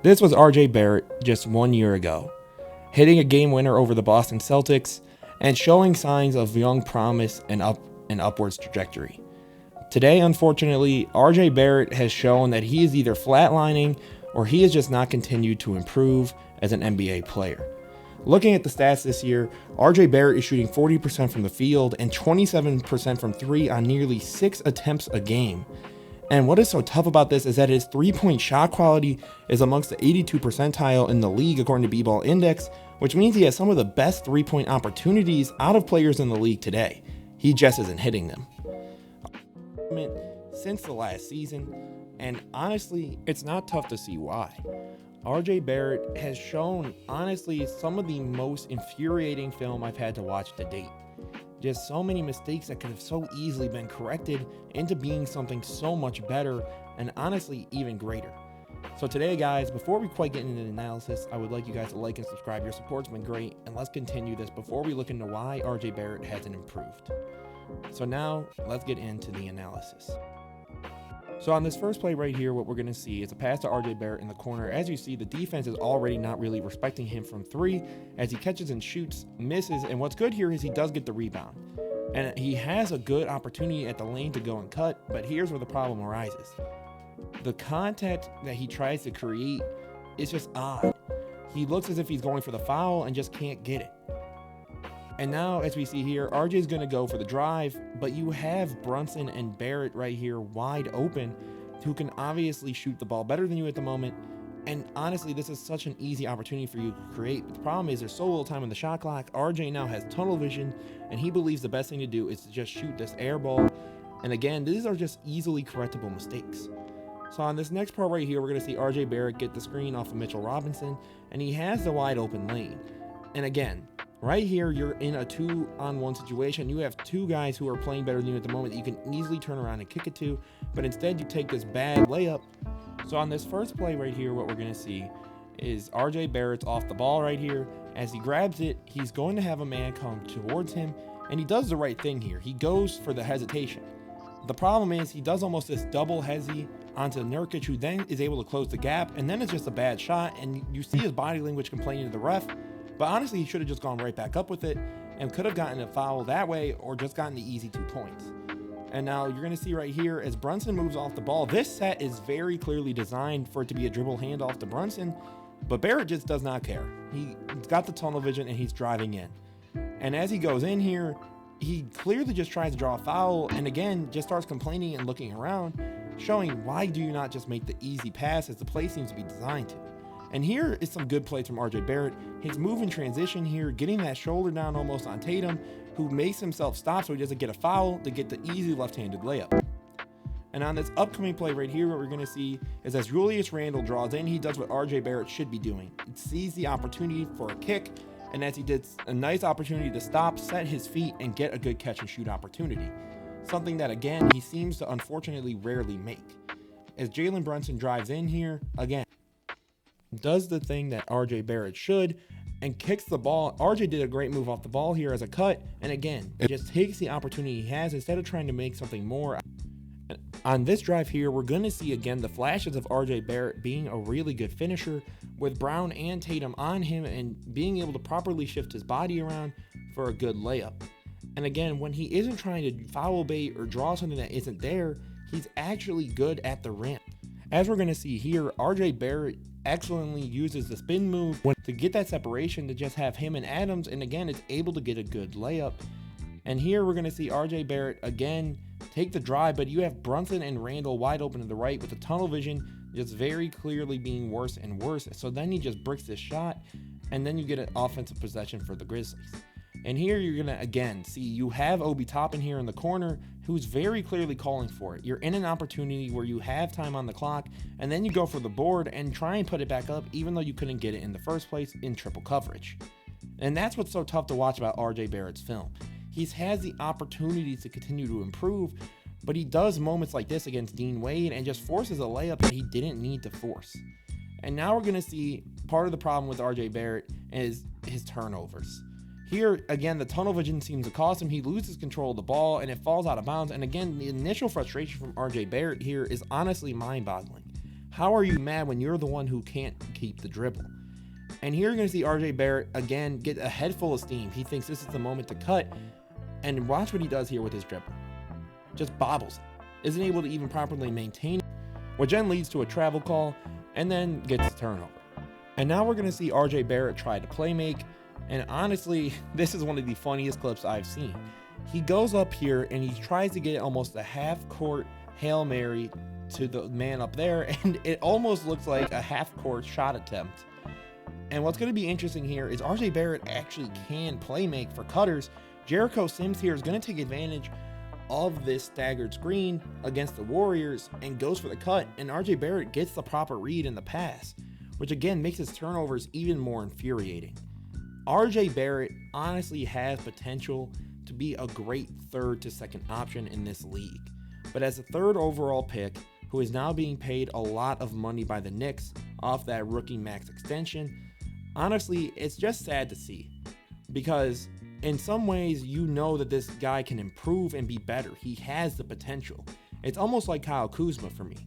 This was RJ Barrett just 1 year ago, hitting a game winner over the Boston Celtics and showing signs of young promise and upwards trajectory. Today, unfortunately, RJ Barrett has shown that he is either flatlining or he has just not continued to improve as an NBA player. Looking at the stats this year, RJ Barrett is shooting 40% from the field and 27% from three on nearly 6 attempts a game. And what is so tough about this is that his three-point shot quality is amongst the 82nd percentile in the league according to B-Ball Index, which means he has some of the best three-point opportunities out of players in the league today. He just isn't hitting them since the last season, and honestly, it's not tough to see why. RJ Barrett has shown, honestly, some of the most infuriating film I've had to watch to date. Just so many mistakes that could have so easily been corrected into being something so much better and honestly even greater. So today, guys, before we quite get into the analysis, I would like you guys to like and subscribe. Your support's been great, and let's continue this before we look into why RJ Barrett hasn't improved. So now, let's get into the analysis. So on this first play right here, what we're going to see is a pass to RJ Barrett in the corner. As you see, the defense is already not really respecting him from three as he catches and shoots, misses, and what's good here is he does get the rebound. And he has a good opportunity at the lane to go and cut, but here's where the problem arises. The contact that he tries to create is just odd. He looks as if he's going for the foul and just can't get it. And now, as we see here, RJ is going to go for the drive, but you have Brunson and Barrett right here wide open who can obviously shoot the ball better than you at the moment. And honestly, this is such an easy opportunity for you to create. But the problem is there's so little time on the shot clock. RJ now has tunnel vision, and he believes the best thing to do is to just shoot this air ball. And again, these are just easily correctable mistakes. So on this next part right here, we're going to see RJ Barrett get the screen off of Mitchell Robinson, and he has the wide open lane. And again, right here, you're in a 2-on-1 situation. You have two guys who are playing better than you at the moment that you can easily turn around and kick it to, but instead you take this bad layup. So on this first play right here, what we're going to see is RJ Barrett's off the ball right here. As he grabs it, he's going to have a man come towards him, and he does the right thing here. He goes for the hesitation. The problem is he does almost this double hezi onto Nurkic, who then is able to close the gap, and then it's just a bad shot, and you see his body language complaining to the ref. But honestly, he should have just gone right back up with it and could have gotten a foul that way or just gotten the easy 2 points. And now you're going to see right here as Brunson moves off the ball, this set is very clearly designed for it to be a dribble handoff to Brunson, but Barrett just does not care. He's got the tunnel vision and he's driving in. And as he goes in here, he clearly just tries to draw a foul and again just starts complaining and looking around, showing why do you not just make the easy pass as the play seems to be designed to. And here is some good plays from RJ Barrett. His move in transition here, getting that shoulder down almost on Tatum, who makes himself stop so he doesn't get a foul to get the easy left-handed layup. And on this upcoming play right here, what we're going to see is as Julius Randle draws in, he does what RJ Barrett should be doing. He sees the opportunity for a kick, and as he did a nice opportunity to stop, set his feet, and get a good catch and shoot opportunity. Something that, again, he seems to unfortunately rarely make. As Jalen Brunson drives in here, again, does the thing that RJ Barrett should and kicks the ball. RJ did a great move off the ball here as a cut, and again, just takes the opportunity he has instead of trying to make something more. On this drive here, we're going to see again the flashes of RJ Barrett being a really good finisher with Brown and Tatum on him and being able to properly shift his body around for a good layup. And again, when he isn't trying to foul bait or draw something that isn't there, he's actually good at the rim. As we're going to see here, RJ Barrett excellently uses the spin move to get that separation to just have him and Adams, and again, it's able to get a good layup. And here we're going to see RJ Barrett again take the drive, but you have Brunson and Randle wide open to the right with the tunnel vision just very clearly being worse and worse. So then he just bricks this shot, and then you get an offensive possession for the Grizzlies. And here you're going to, again, see you have Obi Toppin here in the corner who's very clearly calling for it. You're in an opportunity where you have time on the clock, and then you go for the board and try and put it back up even though you couldn't get it in the first place in triple coverage. And that's what's so tough to watch about RJ Barrett's film. He has the opportunities to continue to improve, but he does moments like this against Dean Wade and just forces a layup that he didn't need to force. And now we're going to see part of the problem with RJ Barrett is his turnovers. Here, again, the tunnel vision seems to cost him. He loses control of the ball, and it falls out of bounds. And again, the initial frustration from RJ Barrett here is honestly mind-boggling. How are you mad when you're the one who can't keep the dribble. And here you're going to see RJ Barrett again get a head full of steam. He thinks this is the moment to cut. And watch what he does here with his dribble. Just bobbles it. Isn't able to even properly maintain it, which then leads to a travel call and then gets a turnover. And now we're going to see RJ Barrett try to play make. And honestly, this is one of the funniest clips I've seen. He goes up here and he tries to get almost a half-court Hail Mary to the man up there, and it almost looks like a half-court shot attempt. And what's going to be interesting here is RJ Barrett actually can play make for cutters. Jericho Sims here is going to take advantage of this staggered screen against the Warriors and goes for the cut, and RJ Barrett gets the proper read in the pass, which again makes his turnovers even more infuriating. RJ Barrett honestly has potential to be a great third to second option in this league, but as a third overall pick who is now being paid a lot of money by the Knicks off that rookie max extension, honestly, it's just sad to see, because in some ways you know that this guy can improve and be better. He has the potential. It's almost like Kyle Kuzma for me,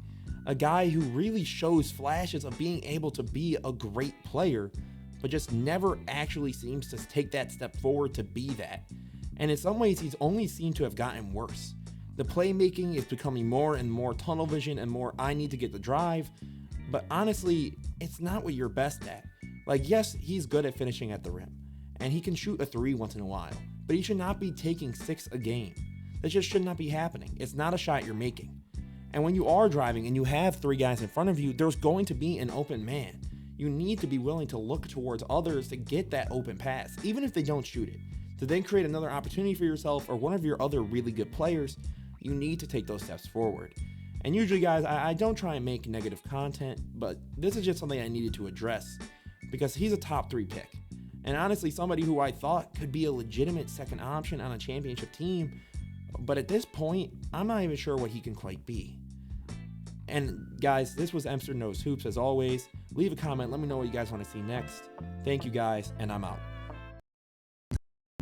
a guy who really shows flashes of being able to be a great player, but just never actually seems to take that step forward to be that. And in some ways, he's only seemed to have gotten worse. The playmaking is becoming more and more tunnel vision and more I need to get the drive, but honestly, it's not what you're best at. Like, yes, he's good at finishing at the rim, and he can shoot a three once in a while, but he should not be taking 6 a game. That just should not be happening. It's not a shot you're making. And when you are driving and you have 3 guys in front of you, there's going to be an open man. You need to be willing to look towards others to get that open pass, even if they don't shoot it. To then create another opportunity for yourself or one of your other really good players, you need to take those steps forward. And usually, guys, I don't try and make negative content, but this is just something I needed to address because he's a top 3 pick. And honestly, somebody who I thought could be a legitimate second option on a championship team, but at this point, I'm not even sure what he can quite be. And guys, this was Emster Knows Hoops. As always, leave a comment. Let me know what you guys want to see next. Thank you guys, and I'm out.